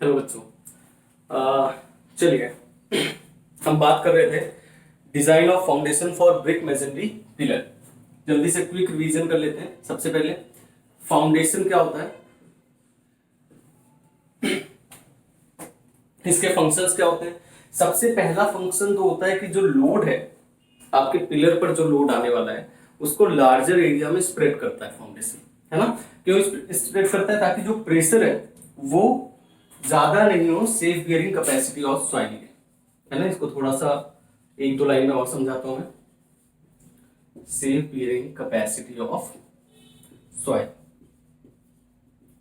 Hello बच्चों। चलिए हम बात कर रहे थे design of foundation for brick masonry pillar. जल्दी से क्विक रिवीजन कर लेते हैं। सबसे पहले फाउंडेशन क्या होता है, इसके फंक्शंस क्या होते हैं। सबसे पहला फंक्शन तो होता है कि जो लोड है आपके पिलर पर, जो लोड आने वाला है उसको लार्जर एरिया में स्प्रेड करता है फाउंडेशन, है ना। क्यों स्प्रेड करता है? ताकि जो प्रेशर है वो ज्यादा नहीं हो, safe bearing capacity of soil के, है ना। इसको थोड़ा सा एक दो लाइन में और समझाता हूं मैं। Safe bearing capacity of soil,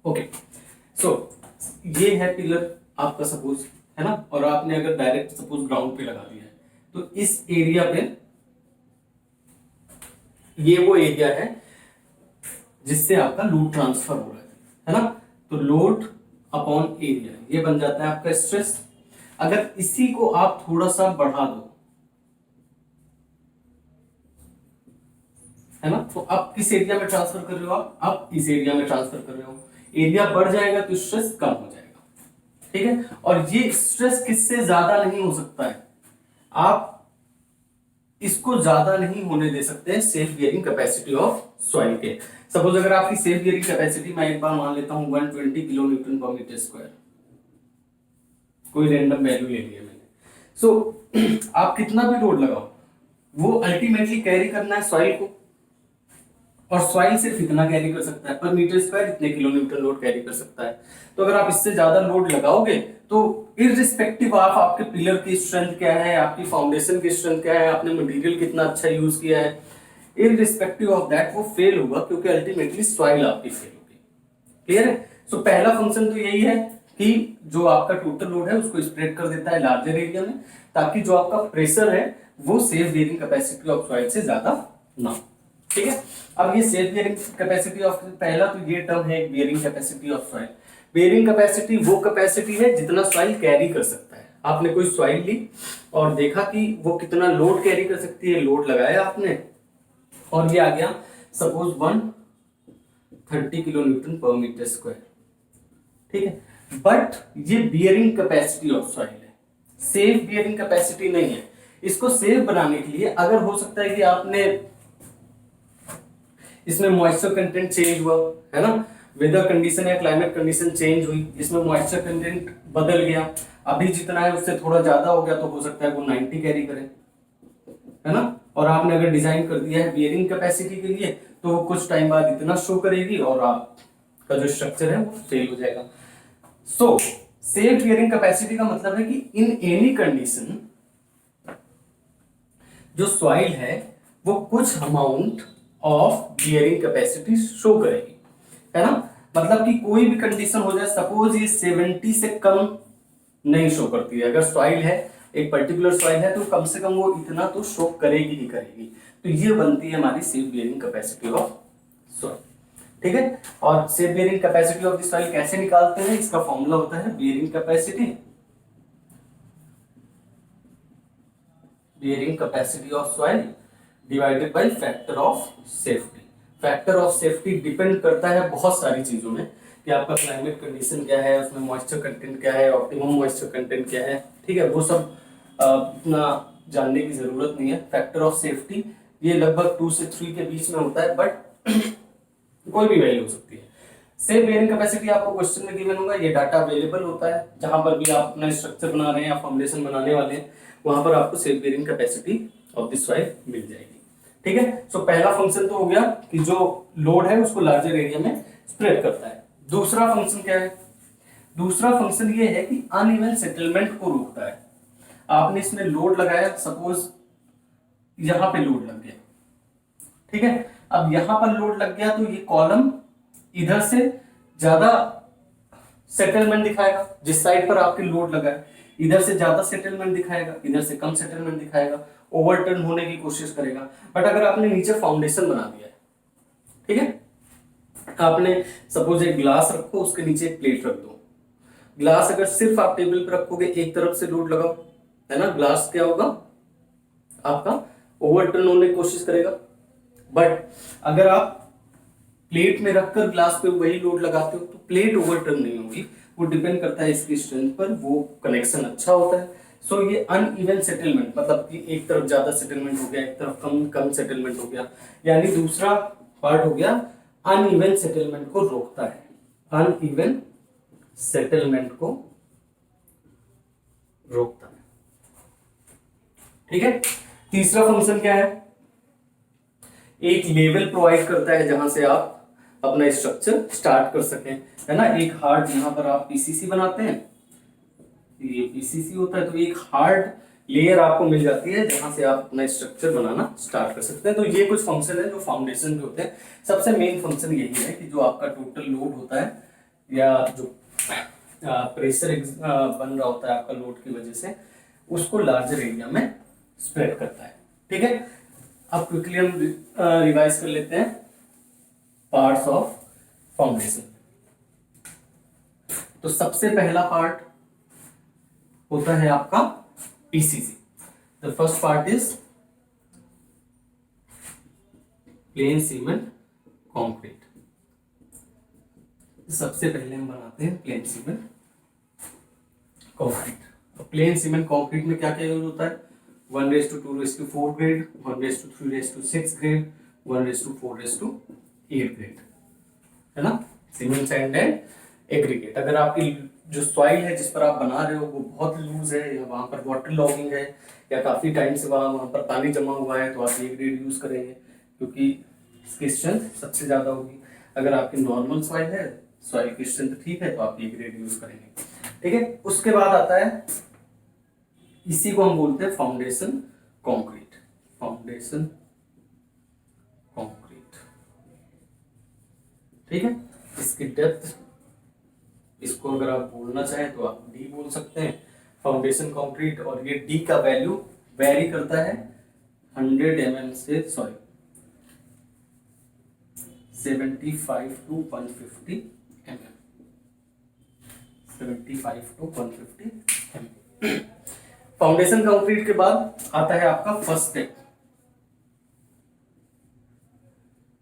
okay. So ये है पिलर आपका, सपोज, है ना। और आपने अगर डायरेक्ट सपोज ग्राउंड पे लगा दिया है तो इस एरिया पे, ये वो एरिया है जिससे आपका लोड ट्रांसफर हो रहा है ना। तो लोड अपॉन एरिया ये बन जाता है आपका स्ट्रेस। अगर इसी को आप थोड़ा सा बढ़ा दो, है ना, तो आप किस एरिया में ट्रांसफर कर रहे हो? आप इस एरिया में ट्रांसफर कर रहे हो। एरिया बढ़ जाएगा तो स्ट्रेस कम हो जाएगा, ठीक है। और ये स्ट्रेस किससे ज्यादा नहीं हो सकता है, आप इसको ज्यादा नहीं होने दे सकते safe bearing capacity of soil के। सपोज अगर आपकी सेफ बियरिंग कैपेसिटी, मैं एक बार मान लेता हूं 120 kilo newton per metre square, कोई रैंडम वैल्यू ले लिया मैंने। सो आप कितना भी लोड लगाओ वो अल्टीमेटली कैरी करना है सॉइल को, और सॉइल सिर्फ इतना कैरी कर सकता है, पर मीटर स्क्वायर इतने किलो न्यूटन लोड कैरी कर सकता है। तो अगर आप इससे ज्यादा लोड लगाओगे तो इररिस्पेक्टिव ऑफ आपके पिलर की स्ट्रेंथ क्या है, आपकी फाउंडेशन की स्ट्रेंथ क्या है, आपने मटेरियल कितना अच्छा यूज किया है, इररिस्पेक्टिव ऑफ दैट वो फेल होगा, क्योंकि अल्टीमेटली सॉइल आपकी फेल होगी। क्लियर है? सो पहला फंक्शन तो यही है कि जो आपका टोटल लोड है उसको स्प्रेड कर देता है लार्जर एरिया में, ताकि जो आपका प्रेशर है वो safe bearing capacity of soil से ज्यादा ना हो, ठीक है। अब ये सेफ बियरिंग कैपेसिटी ऑफ, पहला तो ये टर्म है bearing capacity of soil. Bearing capacity वो कैपेसिटी है जितना सॉइल कैरी कर सकता है। आपने कोई सॉइल ली और देखा कि वो कितना लोड कैरी कर सकती है, लोड लगाया आपने और ये आ गया suppose 130 kilo newton per metre square, ठीक है। बट ये बियरिंग कैपेसिटी ऑफ सॉइल है, सेफ बियरिंग कैपेसिटी नहीं है। इसको सेफ बनाने के लिए अगर हो सकता है कि आपने इसमें मॉइस्चर कंटेंट चेंज हुआ, है ना, वेदर कंडीशन या क्लाइमेट कंडीशन चेंज हुई, इसमें मॉइस्चर कंटेंट बदल गया, अभी जितना है उससे थोड़ा ज्यादा हो गया, तो हो सकता है वो 90 कैरी करे, है ना। और आपने अगर डिजाइन कर दिया है बियरिंग कैपेसिटी के लिए तो वो कुछ टाइम बाद इतना शो करेगी और आपका जो स्ट्रक्चर है वो फेल हो जाएगा। सो सेफ बियरिंग कैपेसिटी का मतलब है कि इन एनी कंडीशन जो सॉइल है वो कुछ amount of bearing capacity show करेगी, है ना। मतलब कि कोई भी कंडीशन हो जाए, सपोज ये 70 से कम नहीं शो करती है, अगर सॉइल है एक पर्टिकुलर सॉइल है तो कम से कम वो इतना तो शो करेगी ही करेगी। तो ये बनती है हमारी safe bearing capacity of soil, ठीक है। और safe bearing capacity of the soil कैसे निकालते हैं? इसका फॉर्मूला होता है bearing capacity of soil divided by factor of safety. Factor of safety depend करता है बहुत सारी चीजों में, कि आपका क्लाइमेट कंडीशन क्या है, उसमें मॉइस्चर कंटेंट क्या है, ऑप्टिमम मॉइस्चर कंटेंट क्या है, ठीक है। वो सब इतना जानने की जरूरत नहीं है। फैक्टर ऑफ सेफ्टी ये लगभग 2 से 3 के बीच में होता है, बट कोई भी वैल्यू हो सकती है। सेफ बियरिंग कैपेसिटी आपको क्वेश्चन में गिवन होगा, ये डाटा अवेलेबल होता है जहां पर भी आप अपना स्ट्रक्चर बना रहे हैं या फाउंडेशन बनाने वाले हैं, वहां पर आपको safe bearing capacity of the soil मिल जाएगी, ठीक है। सो पहला फंक्शन तो हो गया कि जो लोड है उसको लार्जर एरिया में स्प्रेड करता है। दूसरा फंक्शन क्या है? दूसरा फंक्शन ये है कि अनइवन सेटलमेंट को रोकता है। आपने इसमें लोड लगाया, सपोज यहां पे लोड लग गया, ठीक है। अब यहां पर लोड लग गया तो ये कॉलम इधर से ज्यादा सेटलमेंट दिखाएगा, जिस साइड पर आपके लोड लगा है इधर से ज्यादा सेटलमेंट दिखाएगा, इधर से कम सेटलमेंट दिखाएगा, ओवरटर्न होने की कोशिश करेगा। बट अगर आपने नीचे फाउंडेशन बना दिया है, ठीक है, आपने सपोज एक ग्लास रखो, उसके नीचे एक प्लेट रख दो। ग्लास अगर सिर्फ आप टेबल पर रखोगे, एक तरफ से लोड लगाओ, है ना, ग्लास क्या होगा आपका ओवरटर्न होने की कोशिश करेगा। बट अगर आप प्लेट में रखकर ग्लास पे वही लोड लगाते हो तो प्लेट ओवरटर्न नहीं होगी, वो डिपेंड करता है इसकी स्ट्रेंथ पर, वो कनेक्शन अच्छा होता है। सो ये अनइवन सेटलमेंट मतलब कि एक तरफ ज्यादा सेटलमेंट हो गया, एक तरफ कम कम सेटलमेंट हो गया, यानी दूसरा पार्ट हो गया अनइवन सेटलमेंट को रोकता है, अनइवन सेटलमेंट को रोकता है। ठीक है, तीसरा फंक्शन क्या है, एक लेवल प्रोवाइड करता है जहां से आप अपना स्ट्रक्चर स्टार्ट कर सकें, है ना। एक हार्ड यहां पर आप पीसीसी बनाते हैं, ये पीसीसी होता है, तो एक हार्ड लेयर आपको मिल जाती है जहां से आप अपना स्ट्रक्चर बनाना स्टार्ट कर सकते हैं। तो ये कुछ फंक्शन है जो फाउंडेशन में होते हैं। सबसे मेन फंक्शन यही है कि जो आपका टोटल लोड होता है या जो प्रेशर बन रहा होता है आपका लोड की वजह से, उसको लार्जर एरिया में स्प्रेड करता है। ठीक है, अब क्विकली हम रिवाइज कर लेते हैं पार्ट्स ऑफ फाउंडेशन। तो सबसे पहला पार्ट होता है आपका PCC. The first part is plane cement concrete. सबसे पहले हम बनाते हैं plane cement concrete. Plane cement concrete में क्या क्या यूज होता है, 1:2:4 ग्रेड, 1:3:6 ग्रेड, 1:4:8 ग्रेड, है ना। Cement sand and aggregate. अगर आपकी जो सॉइल है जिस पर आप बना रहे हो वो बहुत लूज है, या वहां पर वाटर लॉगिंग है, या काफी टाइम से वहां पर पानी जमा हुआ है, तो आप ये ग्रेड यूज करेंगे क्योंकि इसकी स्ट्रेंथ सबसे ज्यादा होगी। अगर आपकी नॉर्मल सॉइल है, सॉइल की स्ट्रेंथ ठीक है, तो आप ये ग्रेड यूज करेंगे। ठीक है, उसके बाद आता है, इसी को हम बोलते हैं फाउंडेशन कंक्रीट। फाउंडेशन कंक्रीट, ठीक है। इसकी डेप्थ, इसको अगर आप बोलना चाहें तो आप डी बोल सकते हैं, फाउंडेशन कंक्रीट। और ये डी का वैल्यू वेरी करता है 100 mm से 75 to 150 mm, 75 to 150 mm। Foundation concrete के बाद आता है आपका फर्स्ट स्टेप,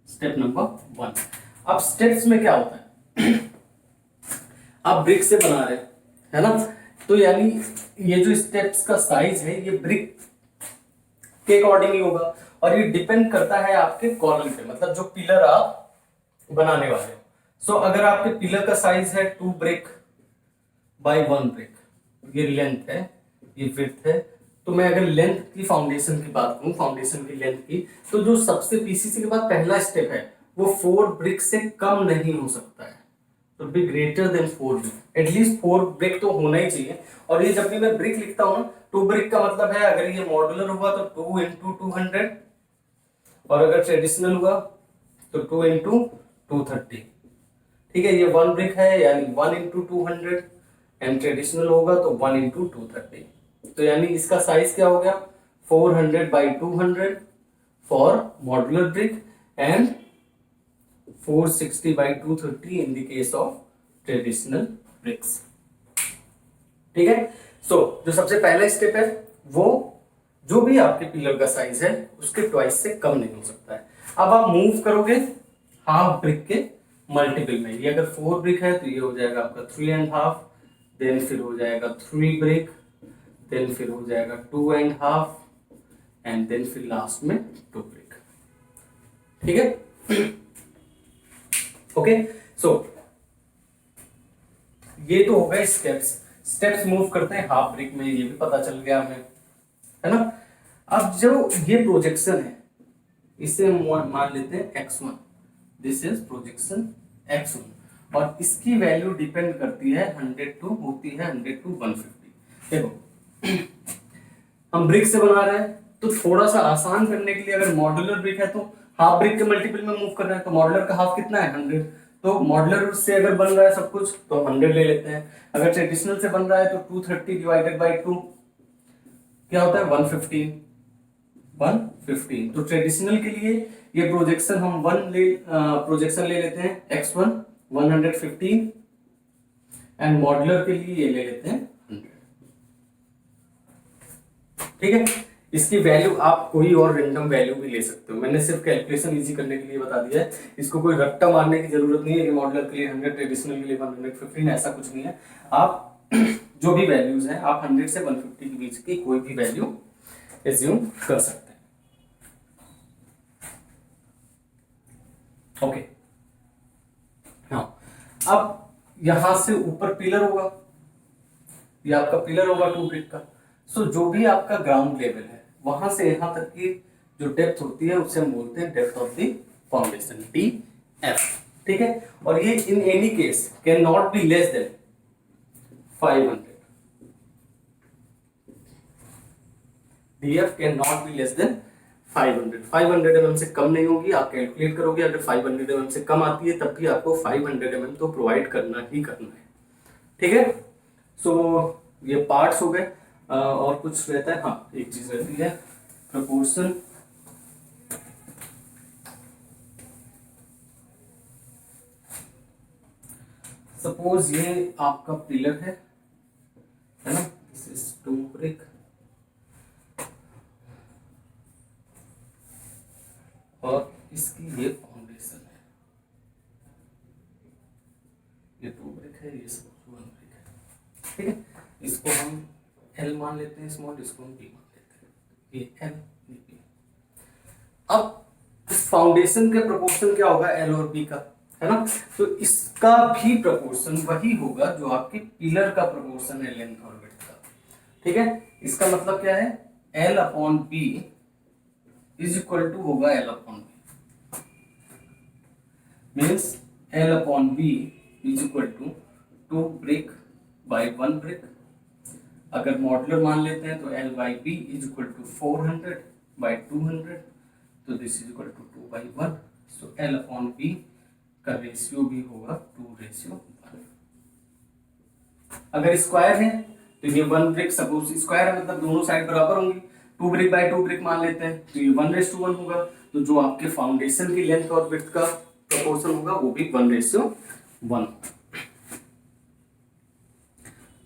स्टेप नंबर 1। अब स्टेप्स में क्या होता है, आप ब्रिक से बना रहे हैं, है ना, तो यानी ये जो स्टेप्स का साइज है ये ब्रिक के अकॉर्डिंग ही होगा, और ये डिपेंड करता है आपके कॉलम पे, मतलब जो पिलर आप बनाने वाले हो। सो अगर आपके पिलर का साइज है 2 ब्रिक बाय 1 ब्रिक, ये लेंथ है, ये विड्थ है, तो मैं अगर लेंथ की फाउंडेशन की बात करूं, फाउंडेशन की लेंथ की, तो जो सबसे पीसीसी के बाद पहला स्टेप है वो 4 ब्रिक से कम नहीं हो सकता है, तो be greater than 4 brick, at least 4 brick तो होना ही चाहिए। और ये जब भी मैं ब्रिक लिखता हूं ना, 2 ब्रिक का मतलब है अगर ये मॉड्यूलर हुआ तो 2 × 200, और अगर ट्रेडिशनल हुआ तो 2 × 230। ठीक है, ये 1 ब्रिक है यानी 1 × 200, एंड ट्रेडिशनल होगा तो 1 × 230। तो यानी इसका साइज क्या हो गया, 400 by 200 for modular brick and 460 by 230 in the case of traditional bricks। ठीक है, सो जो सबसे पहला स्टेप है वो जो भी आपके पिलर का साइज है उसके ट्वाइस से कम नहीं हो सकता है। अब आप मूव करोगे हाफ ब्रिक के मल्टीपल में, ये अगर 4 ब्रिक है तो ये हो जाएगा आपका 3.5, देन फिर हो जाएगा 3 ब्रिक, देन फिर हो जाएगा 2.5, एंड देन फिर लास्ट में 2 ब्रिक। ठीक है, ओके। सो ये तो हो गए स्टेप्स मूव करते हैं हाफ ब्रिक में, ये भी पता चल गया हमें, है ना। अब जो ये प्रोजेक्शन है इसे मान लेते हैं x1, this is projection x1, और इसकी वैल्यू डिपेंड करती है 100 to होती है 100 to 150। देखो हम ब्रिक से बना रहे हैं तो थोड़ा सा आसान करने के लिए अगर मॉड्यूलर ब्रिक है तो हाफ ब्रिक के मल्टीपल में मूव कर रहे हैं, तो मॉड्यूलर का हाफ कितना है 100, तो मॉड्यूलर से अगर बन रहा है सब कुछ तो 100 ले लेते हैं। अगर ट्रेडिशनल से बन रहा है तो 230 डिवाइडेड बाय 2 क्या होता है 115। तो ट्रेडिशनल के लिए ये प्रोजेक्शन हम प्रोजेक्शन ले लेते हैं x1 115, एंड मॉड्यूलर के लिए ये ले लेते हैं 100। ठीक है, इसकी वैल्यू आप कोई और रेंडम वैल्यू भी ले सकते हो, मैंने सिर्फ कैलकुलेशन इजी करने के लिए बता दिया है। इसको कोई रट्टा मारने की जरूरत नहीं है कि मॉडुलर के लिए 100, ट्रेडिशनल के लिए 115, ऐसा कुछ नहीं है। आप जो भी वैल्यूज हैं आप 100 से 150 के बीच की कोई भी वैल्यू एज्यूम कर सकते हैं। ओके, हाँ, अब यहां से ऊपर पिलर होगा, ये आपका पिलर होगा 2 ब्रिक का। सो जो भी आपका ग्राउंड लेवल है वहां से यहां तक की जो डेप्थ होती है उसे हम बोलते हैं depth of the foundation, DF। ठीक है, और ये in any case can not be less than 500। DF can not be less than 500 mm से कम नहीं होगी। आप कैलकुलेट करोगे, अगर 500 mm से कम आती है तब भी आपको 500 mm तो प्रोवाइड करना ही करना है। ठीक है, सो ये पार्ट्स हो गए। और कुछ रहता है, हाँ एक चीज रहती है प्रपोर्शन। सपोज ये आपका पिलर है ना, दिस इज 2 ब्रिक और इसकी ये फाउंडेशन है, ये 2 ब्रिक है, ये सब 1 ब्रिक है। ठीक है, इसको हम L मान लेते हैं स्मॉल, इसको हम B मान लेते हैं, ये L ये B। अब इस फाउंडेशन के प्रोपोर्शन क्या होगा L और B का, है ना, तो इसका भी प्रोपोर्शन वही होगा जो आपके पिलर का प्रोपोर्शन है लेंथ और विड्थ का। ठीक है, इसका मतलब क्या है, L upon B is equal to होगा L upon B, means L upon B is equal to 2 brick by 1 brick. अगर मॉडुलर मान लेते हैं तो L by B is equal to 400 by 200, तो this is equal to 2 by 1। So L upon B का ratio भी होगा 2:1। अगर स्क्वायर है तो ये 1 ब्रिक, सपोज स्क्वायर है मतलब दोनों साइड बराबर होंगी, 2 ब्रिक बाई 2 ब्रिक मान लेते हैं तो ये 1:1 होगा। तो जो आपके फाउंडेशन की लेंथ और विड्थ का प्रोपोर्शन होगा वो भी 1:1।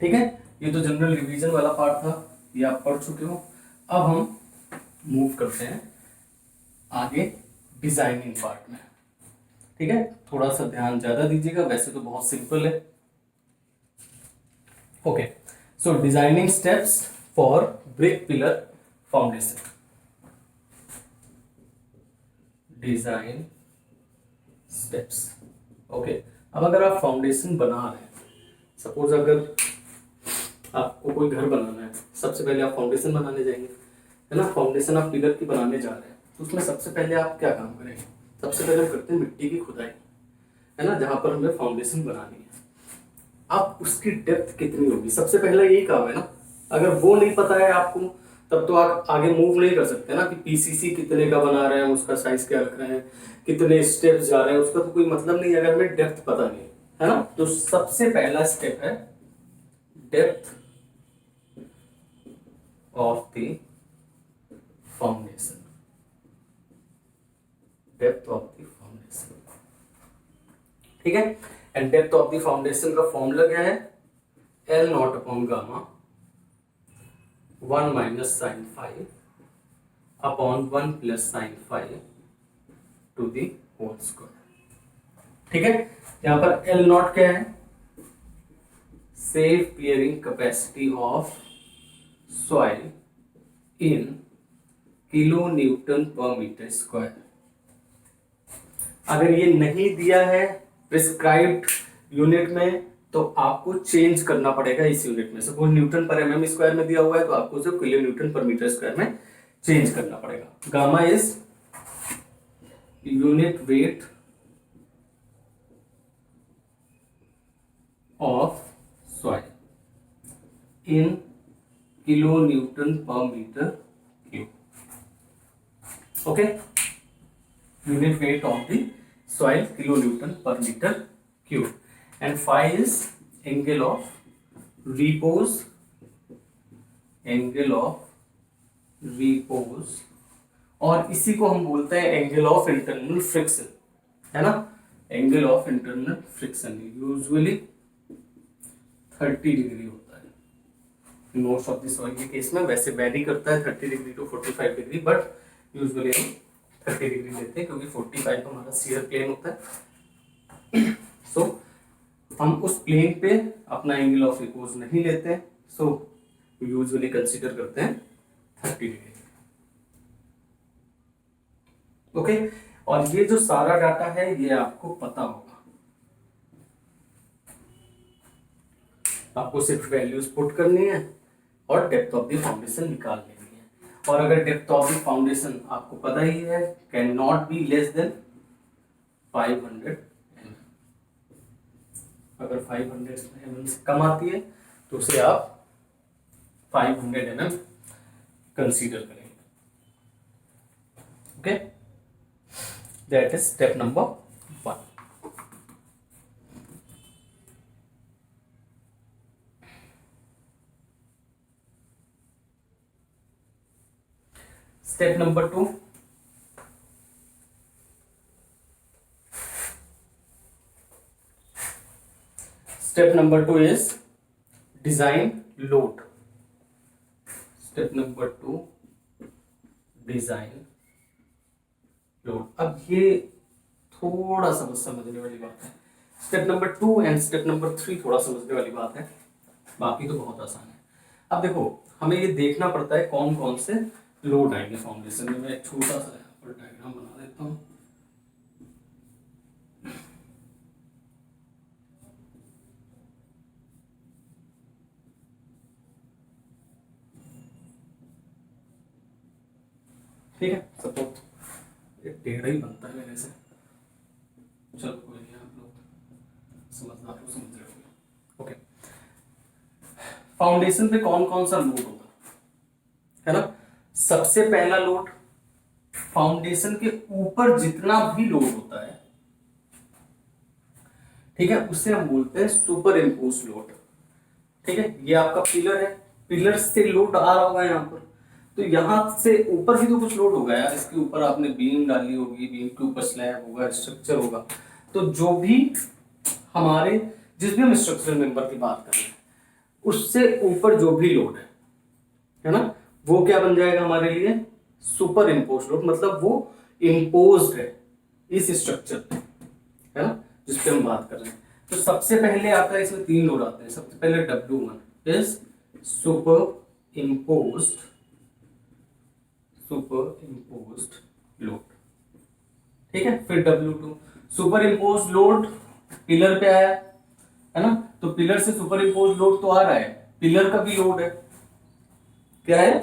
ठीक है, ये तो जनरल रिवीजन वाला पार्ट था, ये आप पढ़ चुके हो। अब हम मूव करते हैं आगे डिजाइनिंग पार्ट में। ठीक है, थोड़ा सा ध्यान ज्यादा दीजिएगा, वैसे तो बहुत सिंपल है। Okay, so designing steps for brick pillar foundation. Design steps. Okay, अब अगर आप फाउंडेशन बना रहे हैं, सपोज अगर आपको कोई घर बनाना है, सबसे पहले आप फाउंडेशन बनाने जाएंगे, है ना, फाउंडेशन आप पिलर की बनाने जा रहे हैं, तो उसमें सबसे पहले आप क्या काम करेंगे, सबसे पहले हम करते हैं मिट्टी की खुदाई, है ना, जहां पर हमें फाउंडेशन बनानी है। अब उसकी डेप्थ कितनी होगी, सबसे पहला यही काम है ना। अगर वो नहीं पता है आपको तब तो आप आगे मूव नहीं कर सकते ना, कि पीसीसी कितने का बना रहे हैं, उसका साइज क्या रख रहे हैं, कितने स्टेप्स जा रहे हैं, उसका तो कोई मतलब नहीं अगर हमें डेप्थ पता नहीं है ना। तो सबसे पहला स्टेप है depth of the foundation. Depth of the foundation, ठीक है। And depth of the foundation का फॉर्मूला क्या है, L not upon gamma 1 minus sine five upon 1 plus sine five to the whole square. ठीक है, यहां पर L नॉट क्या है, safe bearing capacity of soil in kilo newton per metre square. अगर ये नहीं दिया है प्रिस्क्राइब्ड यूनिट में तो आपको चेंज करना पड़ेगा इस यूनिट में। Suppose newton per mm square में दिया हुआ है तो आपको उसे kilo newton per metre square में चेंज करना पड़ेगा। Gamma is unit weight of soil in kilo newton per metre cube. Okay, unit weight of the soil kilonewton per meter cube, and phi is angle of repose, angle of repose, और इसी को हम बोलते हैं angle of internal friction, है ना, angle of internal friction usually 30 degree होता है। मोस्ट ऑफ द सॉइल के केस में वैसे वेरी करता है 30 degree to 45 degree, but usually हम 30 डिग्री लेते हैं क्योंकि 45 तो हमारा सीयर प्लेन होता है। सो हम उस प्लेन पे अपना एंगल ऑफ रिपोज नहीं लेते हैं, सो यूजुअली कंसीडर करते हैं 30 डिग्री। ओके, और ये जो सारा डाटा है ये आपको पता होगा, आपको सिर्फ वैल्यूज पुट करनी है और डेप्थ ऑफ द फाउंडेशन निकाल लेनी है। और अगर डेप्थ ऑफ द फाउंडेशन आपको पता ही है, can not be less than 500 mm। अगर 500 mm से कम आती है तो उसे आप 500 mm कंसीडर करेंगे। Okay, that is step number 1। Step number 2, step number 2 is design load. Step number 2, design load. अब ये थोड़ा सा समझने वाली बात है। Step number 2 and step number 3 थोड़ा समझने वाली बात है, बाकी तो बहुत आसान है। अब देखो, हमें ये देखना पड़ता है कौन कौन से लोड आएंगे फाउंडेशन में। मैं एक छोटा सा यहाँ पर डायग्राम बना देता हूँ। ठीक है, सपोर्ट ये टेढ़ा ही बनता है मेरे से, चलो कोई नहीं, आप लोग समझदार हो, समझ रहे हो। ओके, फाउंडेशन पे कौन कौन सा लोड होगा, है ना। सबसे पहला लोड, फाउंडेशन के ऊपर जितना भी लोड होता है, ठीक है, उसे हम बोलते हैं सुपर इम्पोज लोड। ठीक है, ये आपका पिलर है, पिलर से लोड आ रहा होगा यहाँ पर, तो यहां से ऊपर भी तो कुछ लोड होगा यार, इसके ऊपर आपने बीम डाली होगी, बीम के ऊपर स्लैब होगा, स्ट्रक्चर होगा, तो जो भी हमारे जिस भी हम स्ट्रक्चरल मेंबर की बात कर रहे हैं उससे ऊपर जो भी लोड है ना, वो क्या बन जाएगा हमारे लिए, सुपर इम्पोज लोड। मतलब वो इम्पोज्ड है इस स्ट्रक्चर पे, है ना, जिस पे हम बात कर रहे हैं। तो सबसे पहले आता है, इसमें 3 लोड आते हैं। सबसे पहले W1 is super imposed load, ठीक है। फिर W2 super impose load pillar पे आया, है ना, तो पिलर से सुपर इम्पोज लोड तो आ रहा है, पिलर का भी लोड है, क्या है,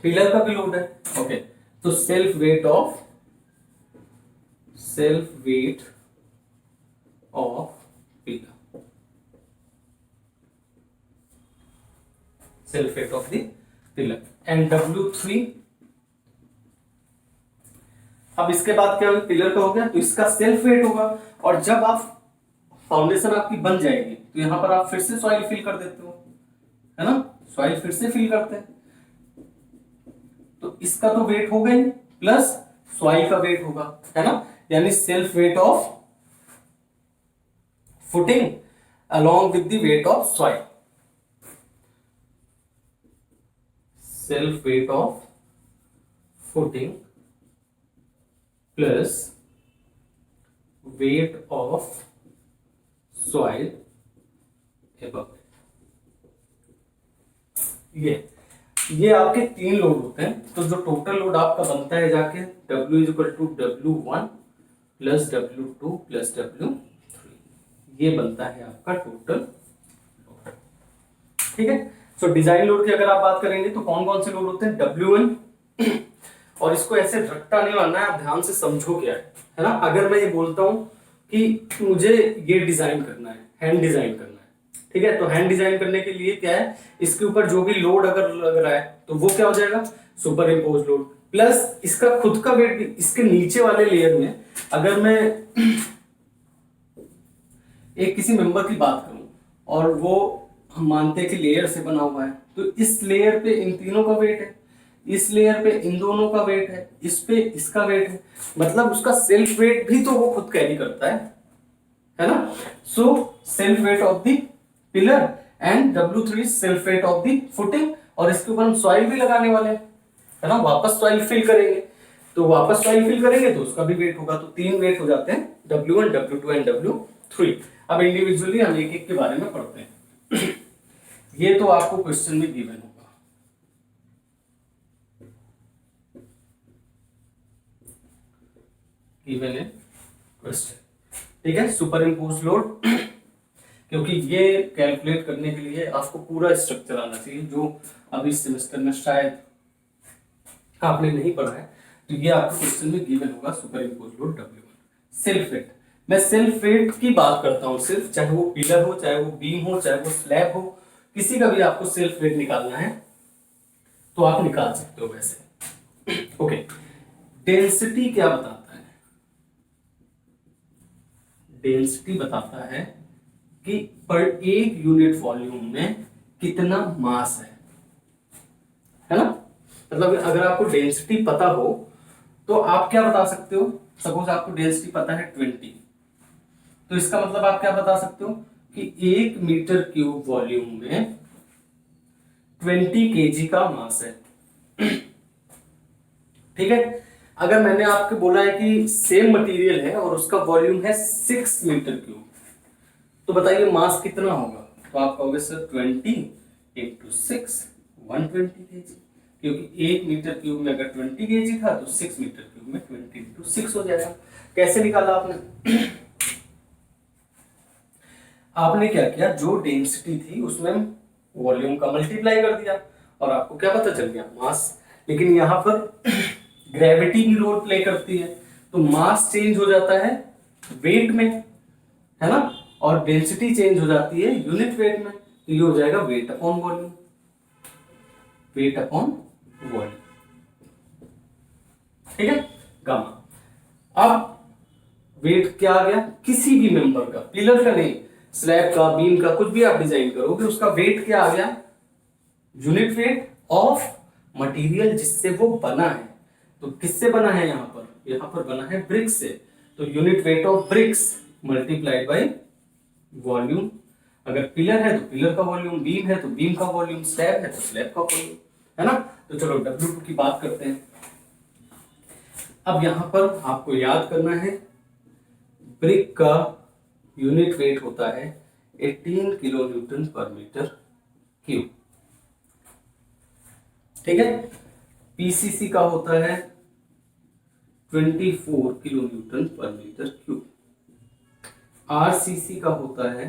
पिलर का भी लोड है। ओके, तो self weight of pillar, self weight of the pillar. And W3, अब इसके बाद क्या होगा, पिलर का हो गया तो इसका सेल्फ वेट होगा। और जब आप फाउंडेशन आपकी बन जाएगी तो यहां पर आप फिर से सॉइल फिल कर देते हो, है ना, सॉइल फिर से फिल करते हैं, तो इसका तो वेट हो गई प्लस सॉइल का वेट होगा, है ना, यानी self weight of footing along with the weight of soil, self weight of footing plus weight of soil above it। ये आपके 3 लोड होते हैं। तो जो टोटल लोड आपका बनता है जाके W is equal to W1 plus W2 plus W3, ये बनता है आपका टोटल लोड। ठीक है, सो डिजाइन लोड की अगर आप बात करेंगे तो कौन कौन से लोड होते हैं, W1, और इसको ऐसे रट्टा नहीं मानना है, आप ध्यान से समझो क्या है ना। अगर मैं ये बोलता हूं कि मुझे ये डिजाइन करना है, हैंड डिजाइन करना है, ठीक है, तो हैंड डिजाइन करने के लिए क्या है, इसके ऊपर जो भी लोड अगर लग रहा है तो वो क्या हो जाएगा, सुपर इम्पोज लोड, प्लस इसका खुद का वेट भी। इसके नीचे वाले लेयर में अगर मैं एक किसी मेंबर की बात करूं और वो हम मानते हैं कि लेयर से बना हुआ है, तो इस लेयर पे इन तीनों का वेट है, इस लेयर पे इन दोनों का वेट है, इस पे इसका वेट है, मतलब उसका सेल्फ वेट भी तो वो खुद कैरी करता है ना। So self weight of the pillar and W3 self weight of the footing, और इसके ऊपर हम सॉइल भी लगाने वाले हैं, है ना, वापस सॉइल फिल करेंगे, तो वापस सॉइल फिल करेंगे तो उसका भी वेट होगा, तो 3 वेट हो जाते हैं, W1, W2 एंड W3। अब इंडिविजुअली हम एक एक के बारे में पढ़ते हैं। ये तो आपको क्वेश्चन में गिवन होगा, गिवन है क्वेश्चन, ठीक है। सुपर इम्पोज लोड, क्योंकि ये कैलकुलेट करने के लिए आपको पूरा स्ट्रक्चर आना चाहिए, जो अभी सेमेस्टर में शायद आपने नहीं पढ़ा है, तो ये आपको क्वेश्चन में गिवन होगा, super impose load W1। Self weight, मैं सेल्फ वेट की बात करता हूं सिर्फ, चाहे वो पिलर हो, चाहे वो बीम हो, चाहे वो स्लैब हो, किसी का भी आपको सेल्फ वेट निकालना है तो आप निकाल सकते हो वैसे। ओके, डेंसिटी क्या बताता है? डेंसिटी बताता है कि पर एक यूनिट वॉल्यूम में कितना मास है ना। मतलब अगर आपको डेंसिटी पता हो तो आप क्या बता सकते हो, सपोज आपको डेंसिटी पता है 20, तो इसका मतलब आप क्या बता सकते हो कि 1 मीटर क्यूब वॉल्यूम में 20 केजी का मास है, ठीक है। अगर मैंने आपको बोला है कि सेम मटेरियल है और उसका वॉल्यूम है 6 मीटर क्यूब, तो बताइए मास कितना होगा, तो आप कहोगे सर 20 इंटू 6 120 केजी, क्योंकि 1 मीटर क्यूब में अगर 20 केजी था तो 6 मीटर क्यूब में 20 इंटू 6 हो जाएगा। कैसे निकाला आपने? आपने क्या किया, जो डेंसिटी थी उसमें वॉल्यूम का मल्टीप्लाई कर दिया और आपको क्या पता चल गया, मास। लेकिन यहां पर ग्रेविटी भी रोल प्ले करती है, तो मास चेंज हो जाता है वेट में, है ना, और डेंसिटी चेंज हो जाती है यूनिट वेट में, तो ये हो जाएगा weight upon volume, weight upon volume, ठीक है, गामा। अब वेट क्या आ गया, किसी भी मेंबर का, पिलर का नहीं, स्लैब का, बीम का, कुछ भी आप डिजाइन करोगे उसका वेट क्या आ गया, यूनिट वेट ऑफ मटेरियल जिससे वो बना है। तो किससे बना है, यहां पर बना है ब्रिक्स से, तो unit weight of BRICS multiplied by volume. अगर पिलर है तो पिलर का वॉल्यूम, बीम है तो बीम का वॉल्यूम, स्लैब है तो स्लैब का वॉल्यूम, है ना। तो चलो W2 की बात करते हैं। अब यहां पर आपको याद करना है, ब्रिक का यूनिट वेट होता है 18 kilo newton per metre cube, ठीक है। पीसीसी का होता है 24 kilo newton per metre cube, RCC का होता है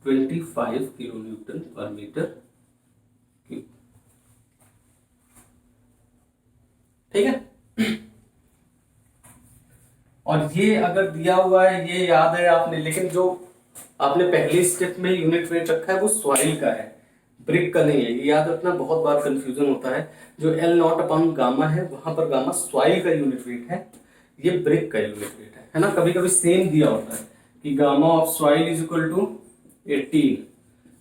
25 kilo newton per metre cube, ठीक है। और ये अगर दिया हुआ है, ये याद है आपने, लेकिन जो आपने पहले स्टेप में यूनिट वेट रखा है वो सॉइल का है, ब्रिक का नहीं है, ये याद रखना, बहुत बार कंफ्यूजन होता है। जो L0 अपॉन गामा है, वहां पर गामा सॉइल का यूनिट वेट है, ये ब्रिक का यूनिट वेट है ना। कभी कभी सेम दिया होता है कि gamma of soil is equal to 18,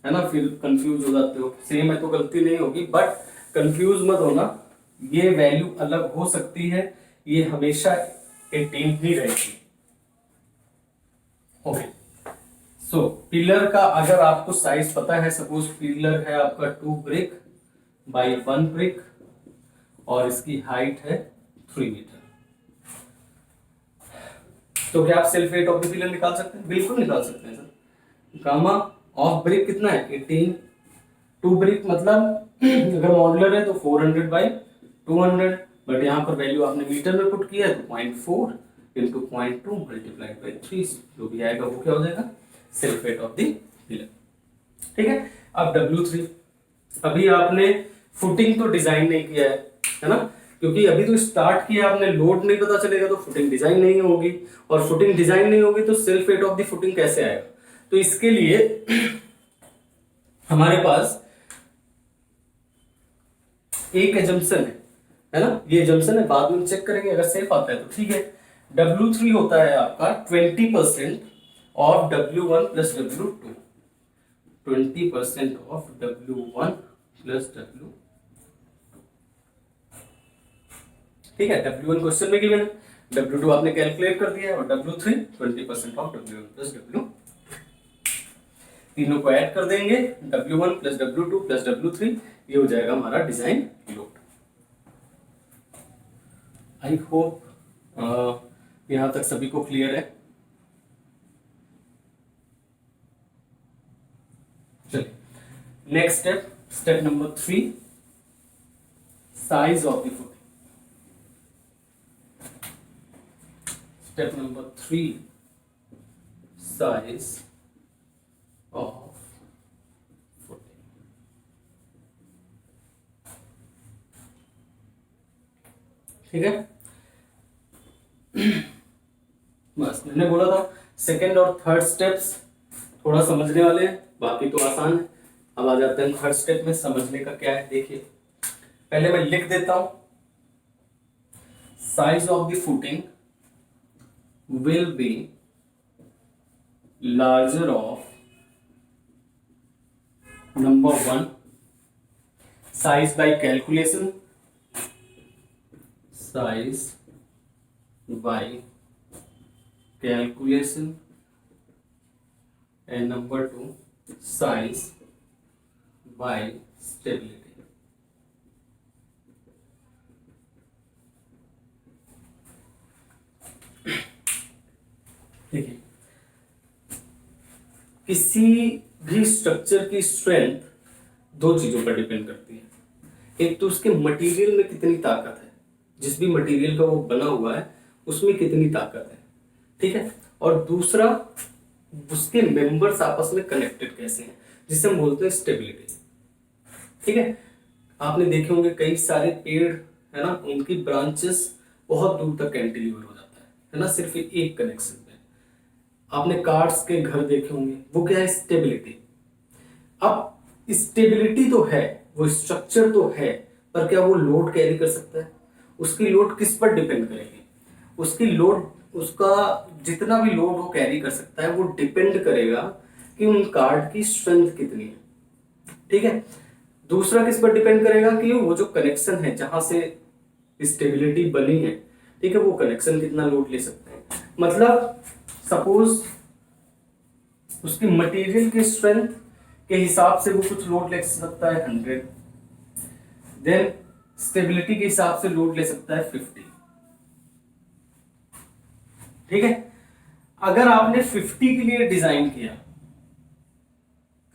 है ना, फिर कंफ्यूज हो जाते हो, सेम है तो गलती नहीं होगी, बट कंफ्यूज मत होना, ये वैल्यू अलग हो सकती है, ये हमेशा 18 ही रहेगी। ओके, सो पिलर का अगर आपको साइज पता है, सपोज पिलर है आपका 2 ब्रिक बाई 1 ब्रिक और इसकी हाइट है 3 मीटर, तो क्या आप self weight of the pillar निकाल सकते हैं? बिल्कुल निकाल सकते हैं सर। गामा ऑफ ब्रिक कितना है 18, 2 ब्रिक मतलब अगर मॉड्यूलर है तो 400 बाई 200, बट यहाँ पर वैल्यू आपने मीटर में पुट किया है तो 0.4 इंटू 0.2 मल्टीप्लाइड बाई 3, जो भी आएगा वो क्या हो जाएगा, self weight of the pillar, ठीक है। अब W3, अभी आपने फुटिंग तो डिजाइन नहीं किया है ना, क्योंकि अभी तो स्टार्ट किया आपने, लोड नहीं पता चलेगा तो फुटिंग डिजाइन नहीं होगी, और फुटिंग डिजाइन नहीं होगी तो self weight of the footing कैसे आएगा। तो इसके लिए हमारे पास एक एजम्पशन है ना, ये एजम्पशन है, बाद में चेक करेंगे, अगर सेफ आता है तो ठीक है। W3 होता है आपका 20% of W1 plus W2, 20% of W1 plus W, ठीक है। W1 क्वेश्चन में गिवन है, W2 आपने कैलकुलेट कर दिया है, और W3 20% of W1 plus W। तीनों को ऐड कर देंगे, W1 plus W2 plus W3, ये हो जाएगा हमारा डिजाइन लोड। आई होप यहां तक सभी को क्लियर है। चलिए next step, step number 3, size of the footing. Step number 3, size of footing. ठीक है, बस मैंने बोला था सेकंड और थर्ड स्टेप्स थोड़ा समझने वाले हैं, बाकी तो आसान है। अब आ जाते हैं थर्ड स्टेप में, समझने का क्या है देखिए। पहले मैं लिख देता हूं, size of the footing will be larger of number 1 size by calculation, size by calculation, and number 2 size by stability। देखिए किसी भी स्ट्रक्चर की स्ट्रेंथ दो चीजों पर डिपेंड करती है। एक तो उसके मटेरियल में कितनी ताकत है, जिस भी मटेरियल का वो बना हुआ है उसमें कितनी ताकत है, ठीक है, और दूसरा उसके मेंबर्स आपस में कनेक्टेड कैसे हैं, जिसे हम बोलते हैं स्टेबिलिटी। ठीक है, आपने देखे होंगे कई सारे पेड़ है ना, उनकी ब्रांचेस बहुत दूर तक कैंटिलीवर हो जाता है ना, सिर्फ एक कनेक्शन पे। आपने कार्ड्स के घर देखे होंगे, वो क्या है, स्टेबिलिटी। अब स्टेबिलिटी तो है, वो स्ट्रक्चर तो है, पर क्या वो लोड कैरी कर सकता है? उसकी लोड किस पर डिपेंड करेगी? उसकी लोड, उसका जितना भी लोड वो कैरी कर सकता है वो डिपेंड करेगा कि उन कार्ड की स्ट्रेंथ कितनी है। ठीक है, दूसरा किस पर डिपेंड करेगा कि वो जो कनेक्शन है जहां से स्टेबिलिटी बनी है, ठीक है, वो कनेक्शन कितना लोड ले सकते हैं। मतलब सपोज उसकी मटेरियल की स्ट्रेंथ के हिसाब से वो कुछ लोड ले सकता है 100, देन स्टेबिलिटी के हिसाब से लोड ले सकता है 50। ठीक है, अगर आपने 50 के लिए डिजाइन किया,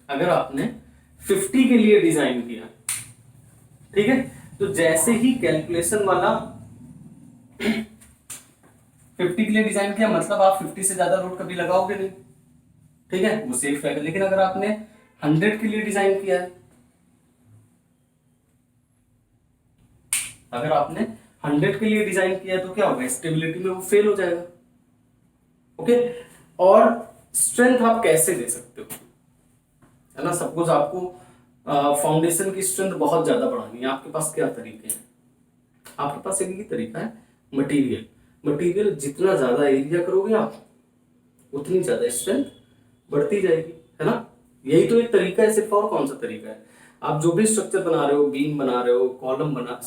अगर आपने 50 के लिए डिजाइन किया, ठीक है, तो जैसे ही कैलकुलेशन वाला 50 के लिए डिजाइन किया, मतलब आप 50 से ज्यादा लोड कभी लगाओगे नहीं, ठीक है, वो सेफ रहेगा। लेकिन अगर आपने 100 के लिए डिजाइन किया है, अगर आपने 100 के लिए डिजाइन किया है तो क्या होगा, स्टेबिलिटी में वो फेल हो जाएगा। ओके, और स्ट्रेंथ आप कैसे दे सकते हो, है ना, सपोज आपको फाउंडेशन की स्ट्रेंथ बहुत ज्यादा बढ़ानी है, आपके पास क्या तरीके हैं? आपके पास एक ही तरीका है, मटेरियल। मटेरियल जितना ज्यादा एरिया करोगे आप, उतनी ज्यादा स्ट्रेंथ बढ़ती जाएगी, है ना। यही तो एक तरीका है सिर्फ, और कौन सा तरीका है? आप जो भी स्ट्रक्चर बना रहे हो, बीम बना रहे हो, कॉलम बना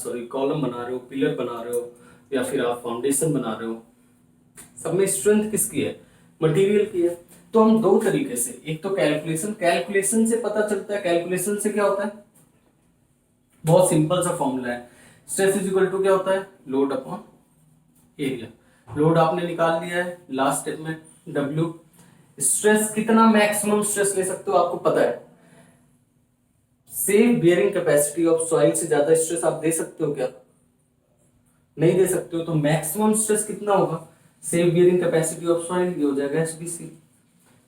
रहे हो, पिलर बना रहे हो, या फिर आप फाउंडेशन बना रहे हो, सब में स्ट्रेंथ किसकी है? मटेरियल की है। तो हम दो तरीके से, एक तो कैलकुलेशन से पता चलता है। कैलकुलेशन से क्या होता है, बहुत सिंपल सा फॉर्मूला है, स्ट्रेस इज इक्वल टू क्या होता है, लोड अपॉन एरिया। लोड आपने निकाल लिया है लास्ट स्टेप में, W। स्ट्रेस कितना मैक्सिमम स्ट्रेस ले सकते हो आपको पता है। Safe bearing capacity of soil से ज्यादा स्ट्रेस आप दे सकते हो क्या? नहीं दे सकते हो। तो मैक्सिमम स्ट्रेस कितना होगा, safe bearing capacity of soil, ये हो जाएगा SBC,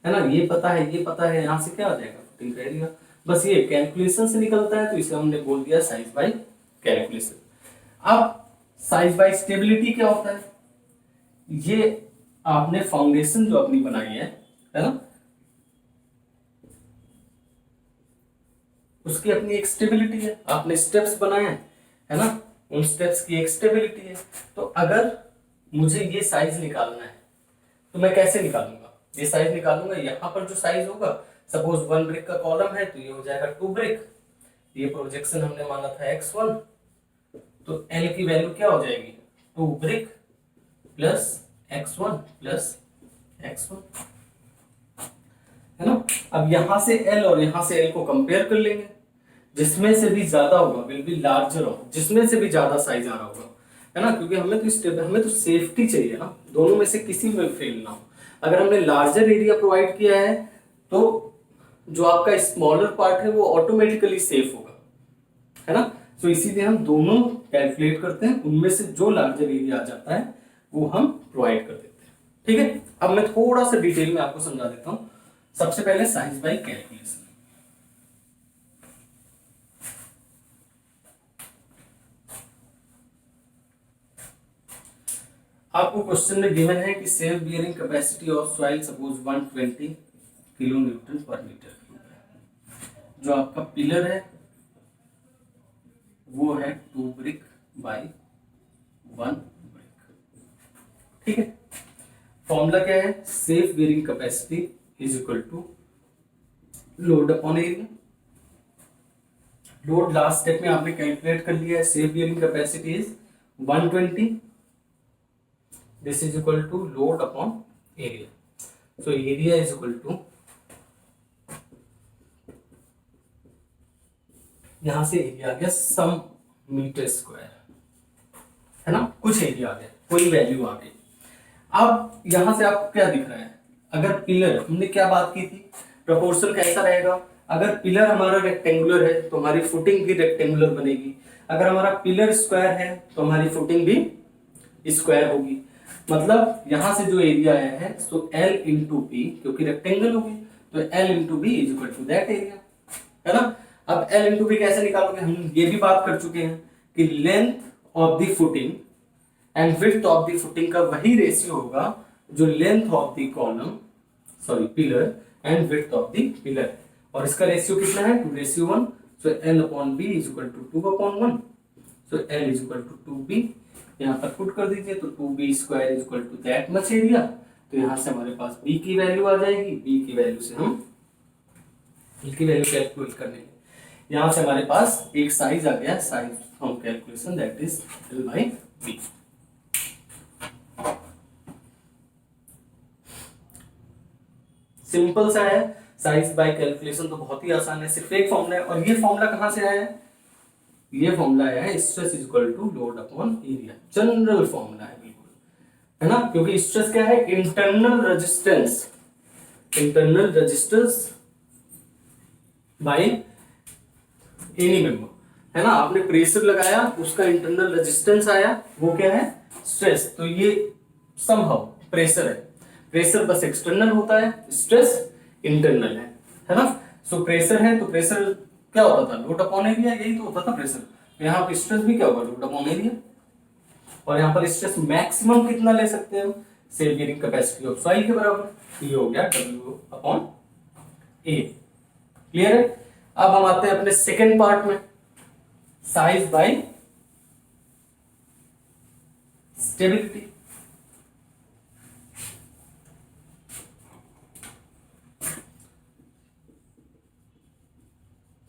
है ना। ये पता है, ये पता है, यहां से क्या आ जाएगा, फुटिंग का एरिया। बस ये कैलकुलेशन से निकलता है, तो इसे हमने बोल दिया साइज बाय कैलकुलेशन। अब साइज बाय स्टेबिलिटी क्या होता है? ये आपने फाउंडेशन जो अपनी बनाई है ना, उसकी अपनी एक स्टेबिलिटी है। आपने स्टेप्स बनाए हैं, है ना, उन स्टेप्स की एक स्टेबिलिटी है। तो अगर मुझे ये साइज निकालना है तो मैं कैसे निकालूंगा? ये साइज निकालूंगा, यहाँ पर जो साइज होगा, सपोज 1 ब्रिक का कॉलम है तो ये हो जाएगा 2 ब्रिक। ये प्रोजेक्शन हमने माना था X1, तो L की वैल्यू क्या हो जाएगी, 2 brick plus X1 plus X1। है ना। अब यहाँ से एल और यहाँ से एल को कंपेयर कर लेंगे, जिसमें से भी ज्यादा होगा विल बी लार्जर ऑफ, जिसमें से भी ज्यादा साइज आ रहा होगा, है ना, क्योंकि हमें तो सेफ्टी चाहिए ना, दोनों में से किसी में फेल ना हो। अगर हमने लार्जर एरिया प्रोवाइड किया है तो जो आपका स्मॉलर पार्ट है वो ऑटोमेटिकली सेफ होगा, है ना। तो इसीलिए हम दोनों कैलकुलेट करते हैं, उनमें से जो लार्जर एरिया आ जाता है वो हम प्रोवाइड कर देते हैं। ठीक है, अब मैं थोड़ा सा डिटेल में आपको समझा देता हूं। सबसे पहले साइज बाय कैलकुलेशन। आपको क्वेश्चन में गिवन है कि self bearing capacity of soil suppose 120 kilo newton per metre cube है। जो आपका पिलर है वो है 2 ब्रिक बाय 1 ब्रिक। ठीक है, फॉर्मूला क्या है, self bearing capacity is equal to load upon area. Load last step में आपने कैलकुलेट कर लिया है, self bearing capacity is 120, this is equal to load upon area. So area is equal to, यहां से एरिया आ गया सम मीटर स्क्वायर, है ना, कुछ एरिया आ गया, कोई वैल्यू आ गई। अब यहां से आपको क्या दिख रहा है, अगर पिलर, हमने क्या बात की थी, प्रोपोर्शन कैसा रहेगा, अगर पिलर हमारा रेक्टेंगुलर है तो हमारी फुटिंग भी रेक्टेंगुलर बनेगी, अगर हमारा पिलर स्क्वायर है तो हमारी फुटिंग भी स्क्वायर होगी। मतलब यहां से जो एरिया आया है सो L इंटू पी, क्योंकि रेक्टेंगल होगी तो L into b is equal to that area, है ना। अब L इंटू बी कैसे निकालोगे, हम ये भी बात कर चुके हैं कि length of the footing and width of the footing का वही रेशियो होगा जो length of the column, sorry pillar, and width of the pillar, और इसका रेशियो कितना है 2:1। So L upon b is equal to 2/1। So L is equal to 2b, यहाँ पर पुट कर दीजिए तो 2b square is equal to that much area. तो यहाँ से हमारे पास b की वैल्यू आ जाएगी, b की वैल्यू से हम b की वैल्यू कैलकुलेट कर लेंगे। यहाँ से हमारे पास एक साइज आ गया, size from calculation that is L by b। Simple सा है, साइज बाय कैलकुलेशन तो बहुत ही आसान है, सिर्फ एक फॉर्मूला है। और ये फॉर्मूला कहां से आया है, ये फॉर्मूला आया है stress is equal to load upon area, general formula है बिल्कुल, है ना, क्योंकि स्ट्रेस क्या है, internal resistance by any member, है ना। आपने प्रेशर लगाया, उसका इंटरनल रेजिस्टेंस आया, वो क्या है, स्ट्रेस। तो ये समहाउ प्रेशर है, प्रेशर बस एक्सटर्नल होता है, स्ट्रेस इंटरनल है ना। सो प्रेशर है तो प्रेशर क्या होता था, लोड अपॉन एरिया, यही तो होता था प्रेशर। तो यहाँ पर स्ट्रेस भी क्या होगा, लोड अपॉन एरिया। और यहाँ पर स्ट्रेस मैक्सिमम कितना ले सकते हैं हम, self bearing capacity of soil के बराबर, ये हो गया W अपॉन A। क्लियर है। अब हम आते हैं अपने सेकेंड पार्ट में, size by stability.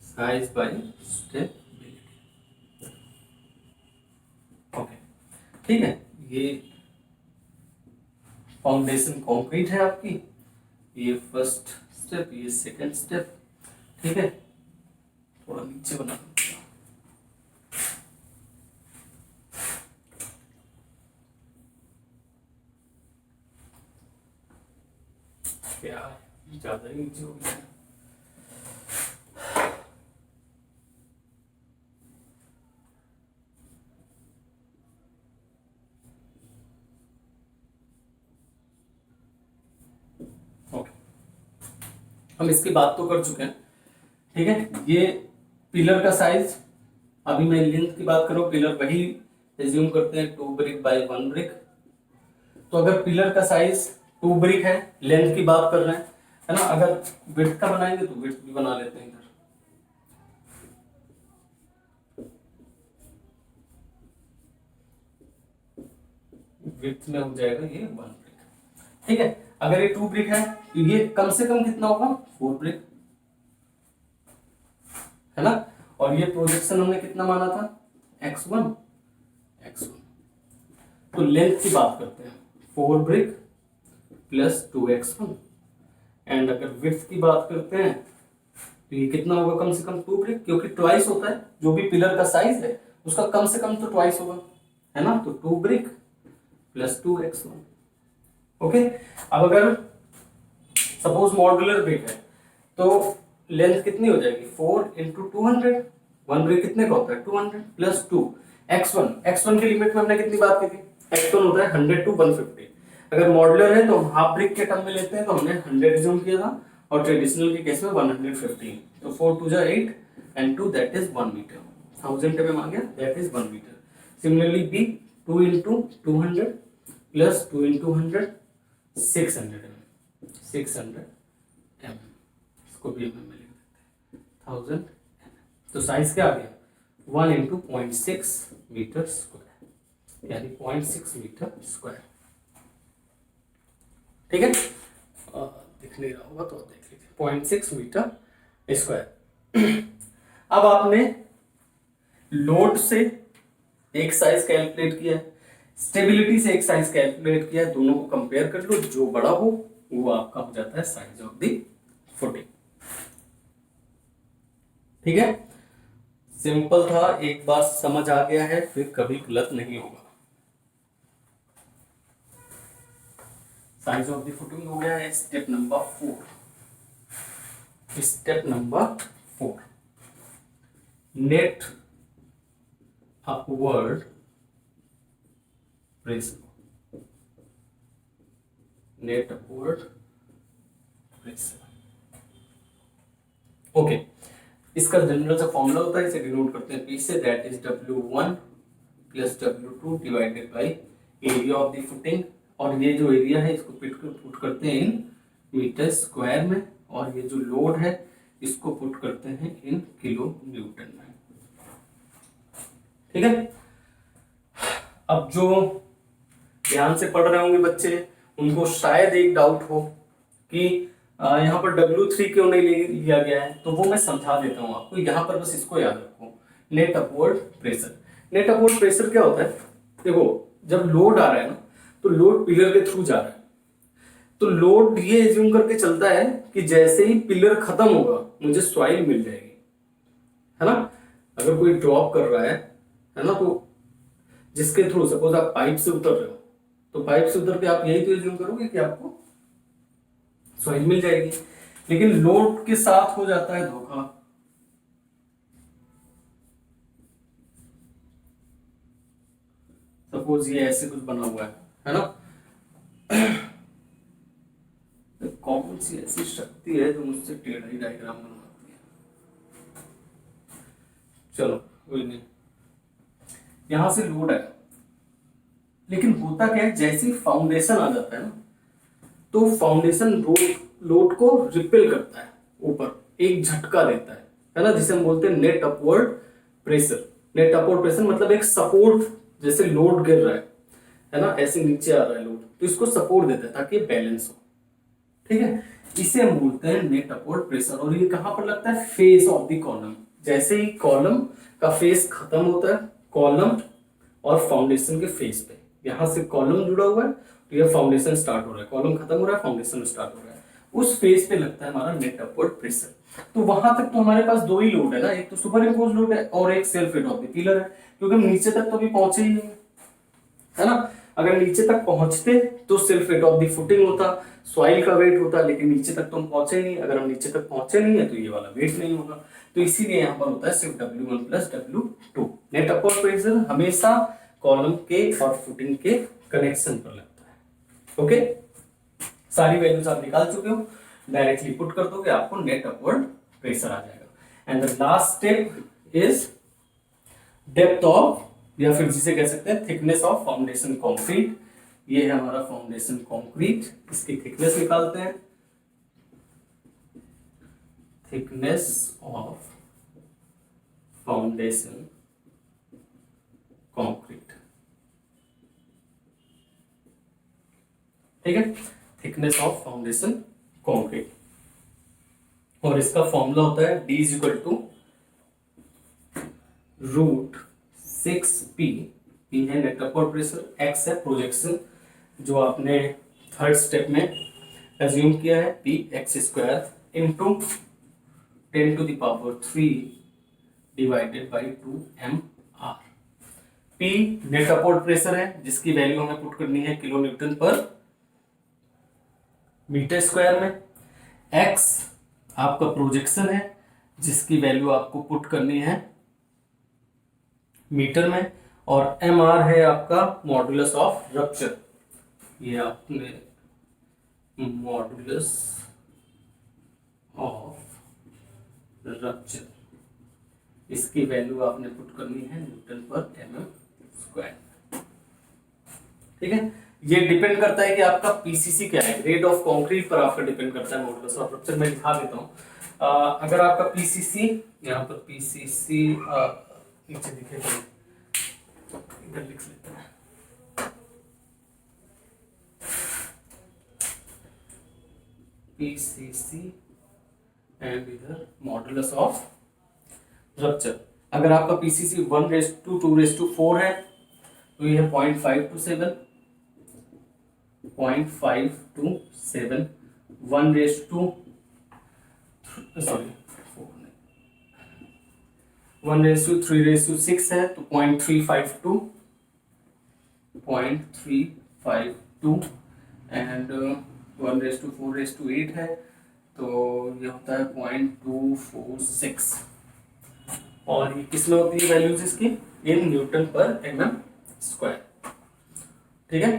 Size by stability, okay, ठीक है। ये फाउंडेशन कंक्रीट है आपकी, ये फर्स्ट स्टेप, ये सेकंड स्टेप, ठीक है। थोड़ा नीचे बना क्या ज्यादा ही नीचे हो गया। हम इसकी बात तो कर चुके हैं, ठीक है। ये पिलर का साइज, अभी मैं लेंथ की बात करूं, पिलर वही एज्यूम करते हैं 2 ब्रिक बाय 1 ब्रिक। तो अगर पिलर का साइज 2 ब्रिक है, लेंथ की बात कर रहे हैं, है ना। अगर विड्थ का बनाएंगे तो विड्थ भी बना लेते हैं इधर, विड्थ में हो जाएगा ये 1 ब्रिक, ठीक है। अगर ये 2 ब्रिक है तो ये कम से कम कितना होगा, 4 ब्रिक, है ना। और ये प्रोजेक्शन हमने कितना माना था, x1। तो लेंथ की बात करते हैं, 4 ब्रिक प्लस 2x1, एंड अगर विड्थ की बात करते हैं तो ये कितना होगा, कम से कम 2 ब्रिक, क्योंकि ट्वाइस होता है जो भी पिलर का साइज है उसका कम से कम तो ट्वाइस होगा, है ना। तो 2 ब्रिक प्लस 2x1। ओके, अब अगर सपोज मॉड्यूलर ब्रिक है तो लेंथ कितनी हो जाएगी, 4 × 200। 1 ब्रिक कितने का होता है, 200 प्लस 2 x1 की लिमिट में हमने कितनी बात की थी, x1 होता है 100 to 150। अगर मॉड्यूलर है तो हम हाफ ब्रिक के टर्म में लेते हैं, तो हमने 100 रिज्यूम किया था, और ट्रेडिशनल के केस में 150। तो 4 2 जा 8 एंड 2 दैट इज 1 मीटर, 1000 में आ गया, that is 1 metre. Similarly b 2 × 200 plus 2 × 100 600 mm, इसको भी mm में लिख देते हैं 1000। तो साइज क्या आ गया, 1 × 0.6 मीटर स्क्वायर, यानी 0.6 मीटर स्क्वायर। ठीक है, दिख नहीं रहा होगा तो देख लीजिए, 0.6 मीटर स्क्वायर। अब आपने लोड से एक साइज कैलकुलेट किया है, स्टेबिलिटी से एक साइज कैलकुलेट किया है, दोनों को कंपेयर कर लो, जो बड़ा हो वो आपका हो जाता है साइज ऑफ द फुटिंग। ठीक है, सिंपल था, एक बार समझ आ गया है फिर कभी गलत नहीं होगा। साइज ऑफ द फुटिंग हो गया है step number 4। Step number 4, net upward pressure, net upward pressure. Okay, इसका जनरल सा फॉर्मूला होता है, इसे डिनोट करते हैं P से, that is W1 plus W2 divided by area of the footing. और ये जो एरिया है इसको पुट करते हैं इन मीटर स्क्वायर में, और ये जो लोड है इसको पुट करते हैं इन किलो न्यूटन में। ठीक है, अब जो ध्यान से पढ़ रहे होंगे बच्चे उनको शायद एक डाउट हो कि यहाँ पर W3 क्यों नहीं लिया गया है, तो वो मैं समझा देता हूँ आपको। यहाँ पर बस इसको याद रखो, net upward pressure. Net upward pressure क्या होता है, देखो जब लोड आ रहा है ना, तो लोड पिलर के थ्रू जा रहा है, तो लोड ये एज्यूम करके चलता है कि जैसे ही पिलर खत्म होगा मुझे सॉइल मिल जाएगी, है ना। अगर कोई ड्रॉप कर रहा है ना, तो जिसके थ्रू सपोज आप पाइप से उतर रहे हो, तो पाइप से उतर के आप यही तो एज्यूम करोगे कि आपको सॉइल मिल जाएगी, लेकिन लोड के साथ हो जाता है धोखा। सपोज ये ऐसे कुछ बना हुआ है ना, कौन सी ऐसी शक्ति है जो मुझसे टेढ़ा ही डायग्राम बनवाती है। चलो कोई नहीं, यहां से लोड है, लेकिन होता क्या है, जैसे ही फाउंडेशन आ जाता है ना, तो फाउंडेशन लोड को रिपेल करता है ऊपर, एक झटका देता है ना, जिसे हम बोलते हैं net upward pressure. Net upward pressure मतलब एक सपोर्ट, जैसे लोड गिर रहा है ना, ऐसे नीचे आ रहा है लोड, तो इसको सपोर्ट देता है ताकि बैलेंस हो। ठीक है, इसे हम बोलते हैं नेट अपवर्ड प्रेशर। और ये कहां पर लगता है, फेस ऑफ द कॉलम। जैसे ही कॉलम का फेस खत्म होता है, कॉलम और फाउंडेशन के फेस पे, यहां से कॉलम जुड़ा हुआ है तो ये फाउंडेशन स्टार्ट हो रहा है, कॉलम खत्म हो रहा है, फाउंडेशन स्टार्ट हो रहा है, उस फेस पे लगता है हमारा नेट अपवर्ड प्रेशर। तो वहां तक तो हमारे पास दो ही लोड है ना, एक तो सुपर इम्पोज लोड है और एक self weight of the pillar है, क्योंकि हम नीचे तक तो अभी पहुंचे ही नहीं, है ना। अगर नीचे तक पहुंचते तो सिर्फ वेट ऑफ द फुटिंग होता, सॉइल का वेट होता, लेकिन नीचे तक तो हम पहुंचे नहीं। अगर हम नीचे तक पहुंचे नहीं है तो ये वाला वेट नहीं होगा, तो इसीलिए यहाँ पर होता है सिर्फ W1 plus W2। Net upward pressure हमेशा कॉलम के और फुटिंग के कनेक्शन पर लगता है। ओके, सारी वैल्यूज आप निकाल चुके हो, डायरेक्टली पुट कर दोगे आपको नेट अपवर्ड प्रेशर आ जाएगा। And the last step is depth of, या फिर जिसे कह सकते हैं थिकनेस ऑफ फाउंडेशन कंक्रीट। ये है हमारा फाउंडेशन कंक्रीट, इसकी थिकनेस निकालते हैं। थिकनेस ऑफ फाउंडेशन कंक्रीट, ठीक है, थिकनेस ऑफ फाउंडेशन कंक्रीट। और इसका फॉर्मूला होता है D is equal to √6P। P है नेट अपवर्ड प्रेशर, X है प्रोजेक्शन, जो आपने थर्ड स्टेप में एज्यूम किया है P x square into 10⁻³ divided by 2 mr। P net upward pressure है जिसकी वैल्यू हमें पुट करनी है kilo newton per metre square में। एक्स आपका प्रोजेक्शन है जिसकी वैल्यू आपको पुट करनी है मीटर में, और एम आर है आपका मॉडुलस ऑफ रप्चर। ये आपने मॉडुलस ऑफ रप्चर, इसकी वैल्यू आपने पुट करनी है न्यूटन पर mm स्क्वायर। ठीक है, ये डिपेंड करता है कि आपका पीसीसी क्या है, ग्रेड ऑफ कंक्रीट पर आपका डिपेंड करता है मॉडुलस ऑफ रप्चर। मैं दिखा देता हूं। अगर आपका पीसीसी, यहाँ पर पीसीसी नीचे दिखेगा, इधर लिख लेते हैं। पीसीसी एंड इधर मॉडुलस ऑफ रप्चर। अगर आपका पीसीसी 1:2:4 है तो ये है 0.527, 0.527, 1:3:6 है तो 0.352, 0.352 एंड 1:4:8 है तो ये होता है 0.246। और ये किस में होती है वैल्यूज इसकी, इन न्यूटन पर mm स्क्वायर। ठीक है,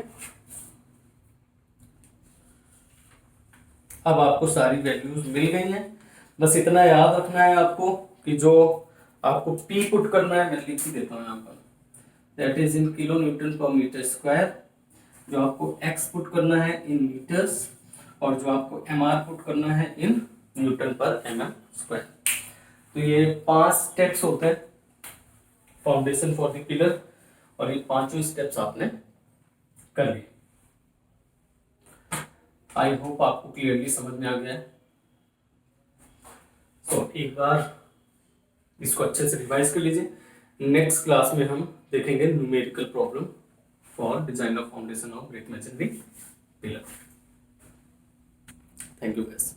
अब आपको सारी वैल्यूज मिल गई हैं। बस इतना याद रखना है आपको कि जो आपको P पुट करना है, मैं लिख ही देता हूँ यहाँ पर, that is in kilo newton per metre square. जो आपको X पुट करना है इन मीटर्स, और जो आपको MR पुट करना है इन न्यूटन पर mm स्क्वायर। तो ये 5 स्टेप्स होते हैं फाउंडेशन फॉर द पिलर, और ये 5 स्टेप्स आपने कर लिए। आई होप आपको क्लियरली समझ में आ गया है। तो एक बार इसको अच्छे से रिवाइज कर लीजिए। नेक्स्ट क्लास में हम देखेंगे numerical problem for design of foundation of brick masonry pillar. Thank you guys.